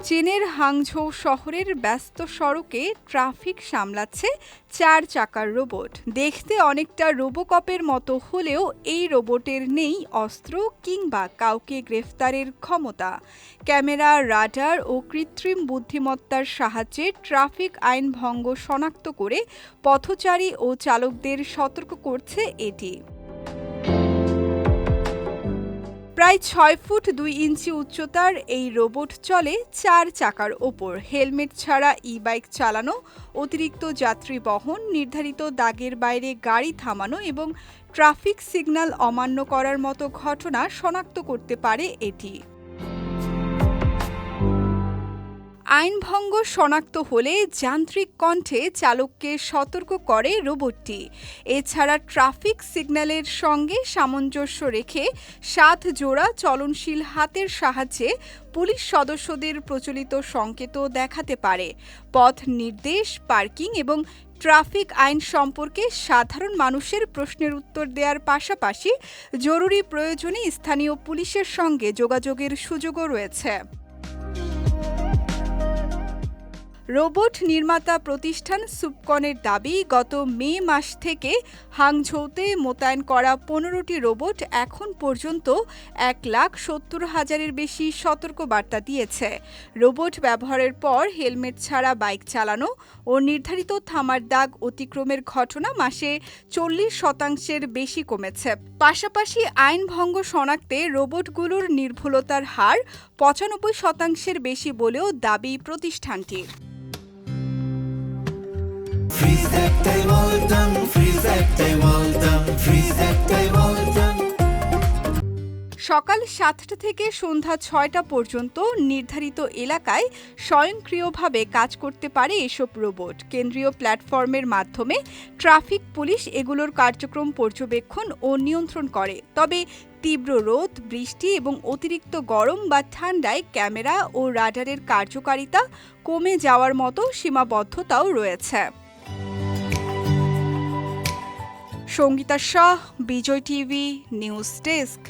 চীনের হাংঝৌ শহরের ব্যস্ত সড়কে ট্রাফিক সামলাচ্ছে ৪ চাকার রোবট। দেখতে অনেকটা রোবোকপের মতো হলেও এই রোবটের নেই অস্ত্র কিংবা কাউকে গ্রেফতারের ক্ষমতা। ক্যামেরা, রাডার ও কৃত্রিম বুদ্ধিমত্তার সাহায্যে ট্রাফিক আইন ভঙ্গ শনাক্ত করে পথচারী ও চালকদের সতর্ক করছে এটি। প্রায় ৬ ফুট ২ ইঞ্চি উচ্চতার এই রোবট চলে ৪ চাকার ওপর। হেলমেট ছাড়া ই-বাইক চালানো, অতিরিক্ত যাত্রী বহন, নির্ধারিত দাগের বাইরে গাড়ি থামানো এবং ট্রাফিক সিগন্যাল অমান্য করার মতো ঘটনা শনাক্ত করতে পারে এটি। আইনভঙ্গ শনাক্ত হলে যান্ত্রিক কণ্ঠে চালককে সতর্ক করে রোবটটি। এছাড়া ট্রাফিক সিগন্যালের সঙ্গে সামঞ্জস্য রেখে ৭ জোড়া চলনশীল হাতের সাহায্যে পুলিশ সদস্যদের প্রচলিত সংকেতও দেখাতে পারে। পথ নির্দেশ, পার্কিং এবং ট্রাফিক আইন সম্পর্কে সাধারণ মানুষের প্রশ্নের উত্তর দেওয়ার পাশাপাশি জরুরি প্রয়োজনে স্থানীয় পুলিশের সঙ্গে যোগাযোগের সুযোগও রয়েছে। রোবট নির্মাতা প্রতিষ্ঠান সুপকনের দাবি, গত মে মাস থেকে হাংঝৌতে মোতায়েন করা ১৫টি রোবট এখন পর্যন্ত ১,৭০,০০০-এর বেশি সতর্কবার্তা দিয়েছে। রোবট ব্যবহারের পর হেলমেট ছাড়া বাইক চালানো ও নির্ধারিত থামার দাগ অতিক্রমের ঘটনা মাসে ৪০% বেশি কমেছে। পাশাপাশি আইন ভঙ্গ শনাক্তে রোবটগুলোর নির্ভুলতার হার ৯৫%-এর বেশি বলেও দাবি প্রতিষ্ঠানটির। সকাল ৭টা থেকে সন্ধ্যা ৬টা পর্যন্ত নির্ধারিত এলাকায় স্বয়ংক্রিয়ভাবে কাজ করতে পারে এসব রোবট। কেন্দ্রীয় প্ল্যাটফর্মের মাধ্যমে ট্রাফিক পুলিশ এগুলোর কার্যক্রম পর্যবেক্ষণ ও নিয়ন্ত্রণ করে। তবে তীব্র রোদ, বৃষ্টি এবং অতিরিক্ত গরম বা ঠান্ডায় ক্যামেরা ও রাডারের কার্যকারিতা কমে যাওয়ার মতো সীমাবদ্ধতাও রয়েছে। সঙ্গীতা শাহ, বিজয় টিভি, নিউজ ডেস্ক।